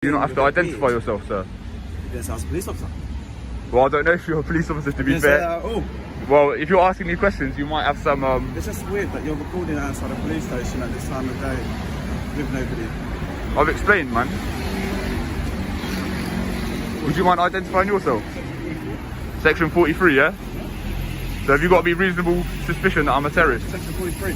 You don't have to identify yourself, sir. Yes, I was a police officer. Well, I don't know if you're a police officer, to be fair. Well, if you're asking me questions, you might have some... It's just weird that you're recording outside a police station at this time of day with nobody. I've explained, man. Would you mind identifying yourself? Section 43, yeah? So have you got to be reasonable suspicion that I'm a terrorist? Section 43.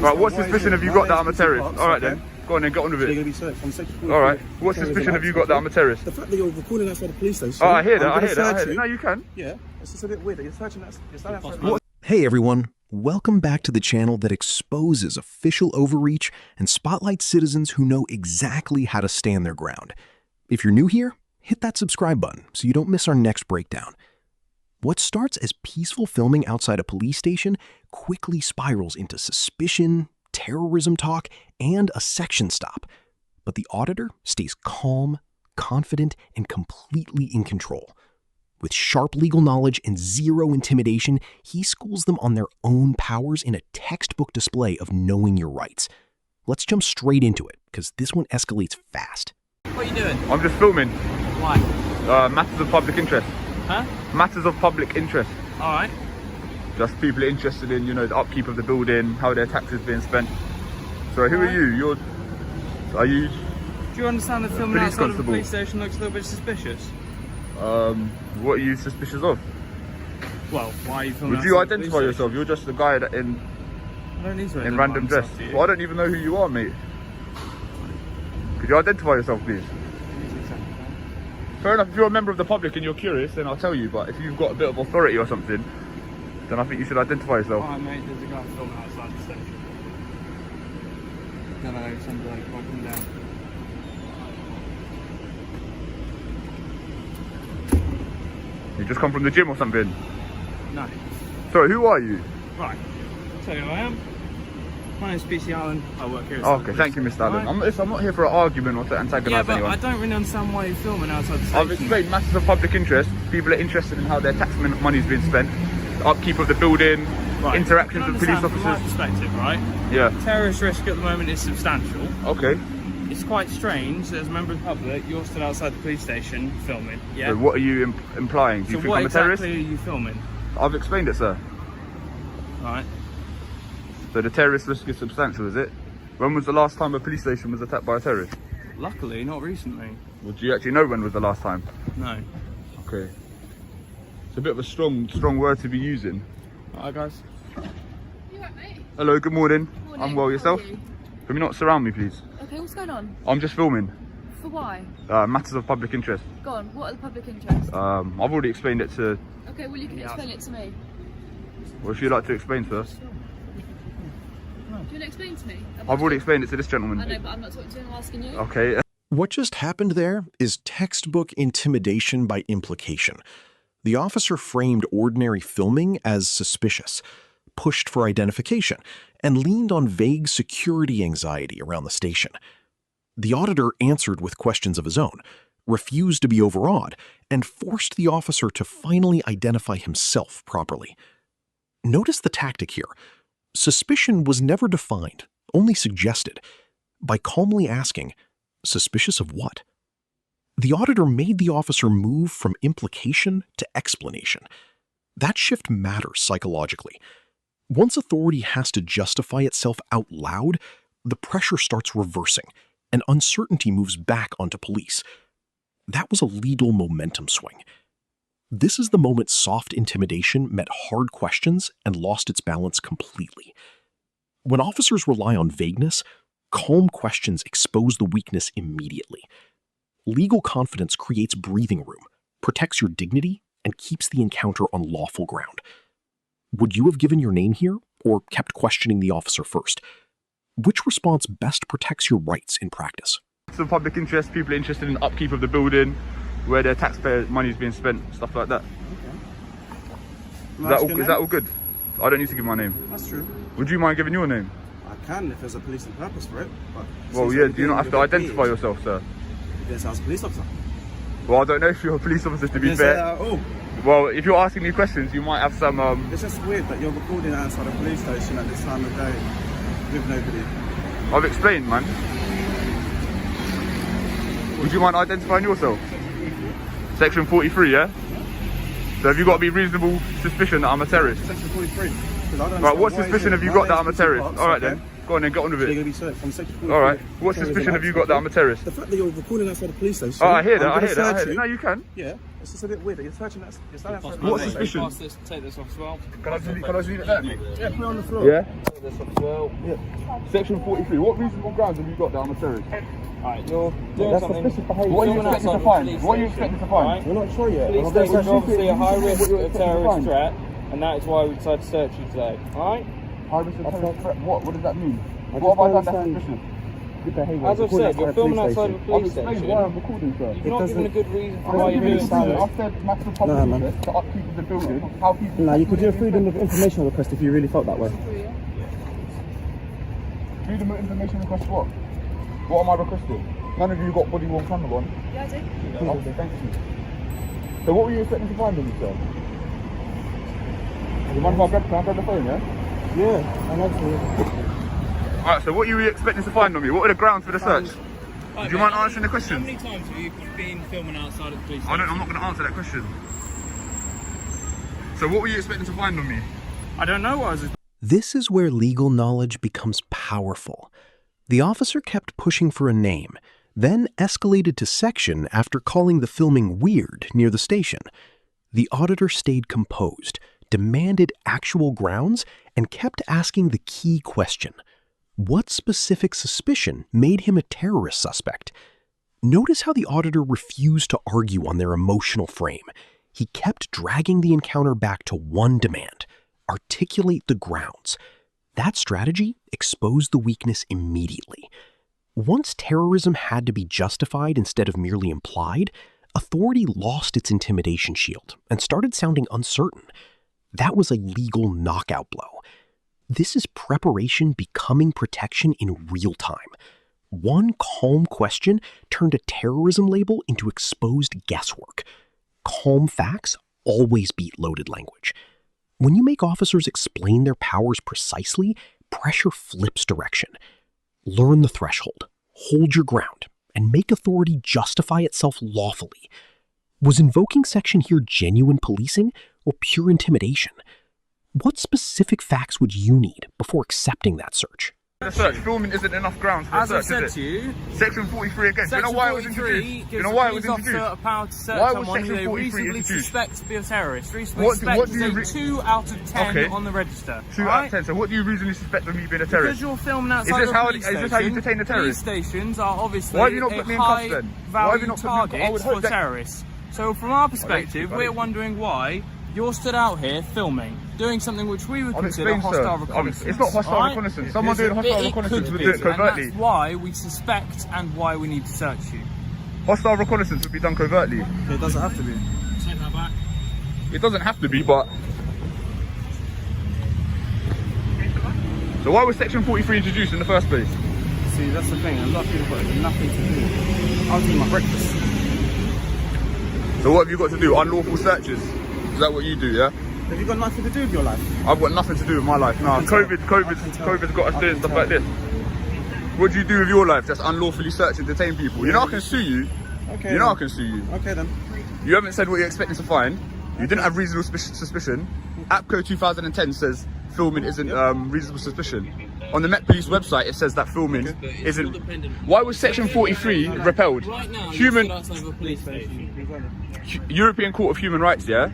Right, what suspicion have you got that I'm a terrorist? Alright then, go on then, get on with So you're it. going to be searched from Section 43. Alright, what suspicion have you got that I'm a terrorist? The fact that you're recording outside a police station... Oh, I hear that, I hear that. No, you can. Yeah, it's just a bit weird that you're searching that... Hey everyone, welcome back to the channel that exposes official overreach and spotlights citizens who know exactly how to stand their ground. If you're new here, hit that subscribe button so you don't miss our next breakdown. What starts as peaceful filming outside a police station quickly spirals into suspicion, terrorism talk, and a section stop. But the auditor stays calm, confident, and completely in control. With sharp legal knowledge and zero intimidation, he schools them on their own powers in a textbook display of knowing your rights. Let's jump straight into it, because this one escalates fast. What are you doing? I'm just filming. Why? Matters of public interest. Huh? Matters of public interest. Alright. Just people interested in, you know, the upkeep of the building, how their taxes being spent. So who are you? Are you... Do you understand that filming police outside of a constable? police station looks a little bit suspicious? What are you suspicious of? Well, why are you filming Would you outside a police identify yourself? You're just a guy that station? I don't need to in random dress. myself to you. Well, I don't even know who you are, mate. Could you identify yourself, please? Fair enough, if you're a member of the public and you're curious, then I'll tell you, but if you've got a bit of authority or something, then I think you should identify yourself. Alright mate, there's a guy filming outside the station. Hello, some bloke walking down. You just come from the gym or something? No. Sorry, who are you? Right, I'll tell you who I am. My name's PC Allen, I work here at Okay, thank you, Mr. Allen. Right. I'm not here for an argument or to antagonise Yeah, but anyone. I don't really understand why you're filming outside the station. I've explained matters of public interest. People are interested in how their tax money is being spent, the upkeep of the building, Right. interactions You with can police understand officers. From my perspective, right? Yeah. Terrorist risk at the moment is substantial. Okay. It's quite strange that as a member of the public, you're stood outside the police station filming. Yeah. So what are you implying? Do you So think what I'm a terrorist? exactly are you filming? I've explained it, sir. Right. So the terrorist risk is substantial, is it? When was the last time a police station was attacked by a terrorist? Luckily, not recently. Well, do you actually know when was the last time? No. Okay. It's a bit of a strong word to be using. Alright, guys. You right, mate? Hello, good morning. Morning. I'm well, How yourself? are you? Can you not surround me, please? Okay, what's going on? I'm just filming. For why? Matters of public interest. Go on, what are the public interests? I've already explained it to... Okay, well you can explain it to me. What would you like to explain to us? Do you want to explain to me? I've already explained it to this gentleman. I know, but I'm not talking to him, I'm asking you. Okay. What just happened there is textbook intimidation by implication. The officer framed ordinary filming as suspicious, pushed for identification, and leaned on vague security anxiety around the station. The auditor answered with questions of his own, refused to be overawed, and forced the officer to finally identify himself properly. Notice the tactic here. Suspicion was never defined, only suggested, by calmly asking, "Suspicious of what?" The auditor made the officer move from implication to explanation. That shift matters psychologically. Once authority has to justify itself out loud, the pressure starts reversing, and uncertainty moves back onto police. That was a legal momentum swing. This is the moment soft intimidation met hard questions and lost its balance completely. When officers rely on vagueness, calm questions expose the weakness immediately. Legal confidence creates breathing room, protects your dignity, and keeps the encounter on lawful ground. Would you have given your name here, or kept questioning the officer first? Which response best protects your rights in practice? Some public interest, people interested in the upkeep of the building, where their taxpayer money is being spent, stuff like that. Okay. Is that all good? I don't need to give my name. That's true. Would you mind giving your name? I can if there's a policing purpose for it. But Well, yeah, do you not have to identify yourself, sir? Yes, I was a police officer. Well, I don't know if you're a police officer, to be Yes, fair. oh. Well, if you're asking me questions, you might have some... It's just weird that you're recording outside a police station at this time of day with nobody. I've explained, man. Would you mind identifying yourself? Section 43, yeah? So have you got to be reasonable suspicion that I'm a terrorist? Section 43. Right, what suspicion have you got that I'm a terrorist? Alright then, go on then, get on with They're it. going to be searched from section 43. Alright, what suspicion have you got that I'm a terrorist? The fact that you're recording outside the police station. Oh, I hear that, I'm I gonna hear that, I search hear that. you. No, you can. Yeah, it's just a bit weird that you're searching that. You're standing outside the What police suspicion? Pass this, take this off as well. Can I just leave it there? Yeah, put it on the floor. Yeah? Take this off as well. Section 43, what reasonable grounds have you got that I'm a terrorist? Alright, you're doing something. What are you expecting to find? What are you expecting to find? We're not sure yet. Police I'm gonna station is search you. obviously a high risk What you're of expecting to terrorist find? threat, and that is why we decided to search you today. Alright? High risk of terrorist threat? What? What does that mean? What have I done that's suspicious? As I've said, you're filming outside of a I've police explained station. why I'm recording, sir. You've not given a good reason for I'm why not you're giving doing a reason. so. I've said matter of public interest to upkeep of the building, how people... No, you could do a freedom of information request if you really felt that way. Freedom of information request what? What am I requesting? None of you got body worn camera on. Yeah, I do. Okay, thank you. So what were you expecting to find on yourself? You mind if I grab the phone, yeah? Yeah, I'm actually. Alright, so what were you expecting to find on me? What were the grounds for the search? Right, Do you mind how answering the question? many times have you been filming outside of the police I'm station? not going to answer that question. So what were you expecting to find on me? I don't know what I was. This is where legal knowledge becomes powerful. The officer kept pushing for a name, then escalated to section after calling the filming weird near the station. The auditor stayed composed, demanded actual grounds, and kept asking the key question. What specific suspicion made him a terrorist suspect? Notice how the auditor refused to argue on their emotional frame. He kept dragging the encounter back to one demand: articulate the grounds. That strategy exposed the weakness immediately. Once terrorism had to be justified instead of merely implied, authority lost its intimidation shield and started sounding uncertain. That was a legal knockout blow. This is preparation becoming protection in real time. One calm question turned a terrorism label into exposed guesswork. Calm facts always beat loaded language. When you make officers explain their powers precisely, pressure flips direction. Learn the threshold, hold your ground, and make authority justify itself lawfully. Was invoking section here genuine policing or pure intimidation? What specific facts would you need before accepting that search? The search, filming isn't enough grounds for As the I search, said is to it? you, Section 43 again. Do you know Section why it was 43 introduced? Do gives you know the why it was police officer introduced? a power to search Why was someone who Section they 43 reasonably introduced? suspect to be a terrorist. Reasonably What suspect do is you a 2 out of 10 Okay. on the register. 2 out of 10. So what do you reasonably suspect of me being a terrorist? Because you're filming outside this of a how- police is station, this how you detain a terrorist? Police stations are obviously Why have you not a put me in cuffs high then? Why have you value not put me in cuffs? I target would for hope that- terrorists. So from our perspective, I'll we're explain. wondering why you're stood out here filming, doing something which we would I'll consider explain, sir. hostile reconnaissance. It's not hostile Alright? reconnaissance. Someone doing hostile It reconnaissance could would be, do it covertly. and that's why we suspect and why we need to search you. Hostile reconnaissance would be done covertly. It doesn't have to be. Take that back. It doesn't have to be, but... So why was Section 43 introduced in the first place? See, that's the thing. A lot of people got nothing to do. I was eating my breakfast. So what have you got to do? Unlawful searches? Is that what you do, yeah? Have you got nothing to do with your life? I've got nothing to do with my life. Nah, COVID's got us doing stuff like this. What do you do with your life? Just unlawfully search and detain people? You know I can sue you. Okay. You know I then. can sue you. Okay then. You haven't said what you're expecting to find. You didn't have reasonable suspicion. APCO 2010 says filming isn't reasonable suspicion. On the Met Police website, it says that filming isn't. Why was Section 43 repelled? Right now, Human you're stood outside of a police station. European Court of Human Rights, yeah,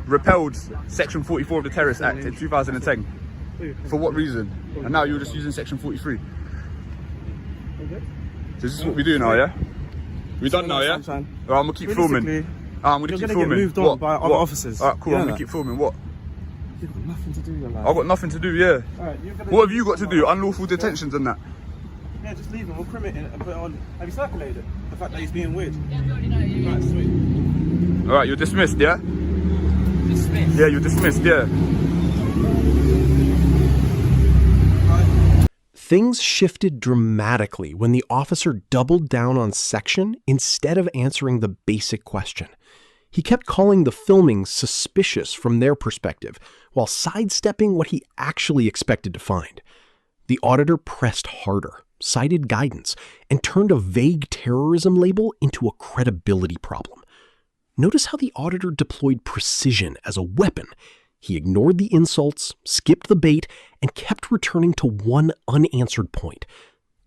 repelled Section 44 of the Terrorist Act in 2010. For what reason? And now you're just using Section 43. So this is what we do now, yeah? We done now, yeah? Sunshine. Alright, I'm gonna keep filming. Realistically, I'm gonna you're keep gonna filming. get moved on by other officers. Alright, cool. You I'm know gonna that? keep filming. What? You've got nothing to do with your life. I've got nothing to do. Yeah. Alright, you're gonna What have you got to do? Unlawful detentions and that. Yeah, just leave him. We'll crim it and put it on. Have you circulated it? The fact that he's being weird. Yeah, we already know you. Right, sweet. Alright, you're dismissed. Yeah. Dismissed. Yeah, you're dismissed. Yeah. Things shifted dramatically when the officer doubled down on section instead of answering the basic question. He kept calling the filming suspicious from their perspective, while sidestepping what he actually expected to find. The auditor pressed harder. cited guidance, and turned a vague terrorism label into a credibility problem. Notice how the auditor deployed precision as a weapon. He ignored the insults, skipped the bait, and kept returning to one unanswered point,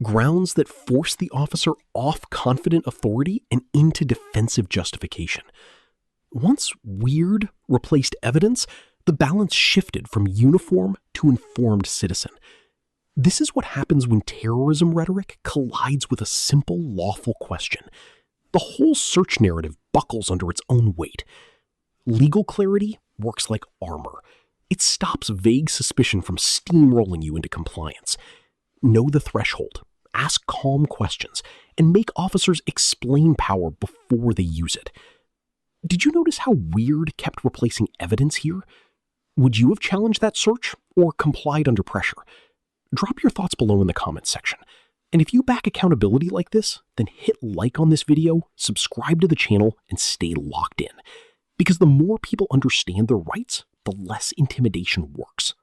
grounds that forced the officer off confident authority and into defensive justification. Once weird replaced evidence, the balance shifted from uniform to informed citizen. This is what happens when terrorism rhetoric collides with a simple lawful question. The whole search narrative buckles under its own weight. Legal clarity works like armor. It stops vague suspicion from steamrolling you into compliance. Know the threshold, ask calm questions, and make officers explain power before they use it. Did you notice how weird kept replacing evidence here? Would you have challenged that search or complied under pressure? Drop your thoughts below in the comments section. And if you back accountability like this, then hit like on this video, subscribe to the channel, and stay locked in. Because the more people understand their rights, the less intimidation works.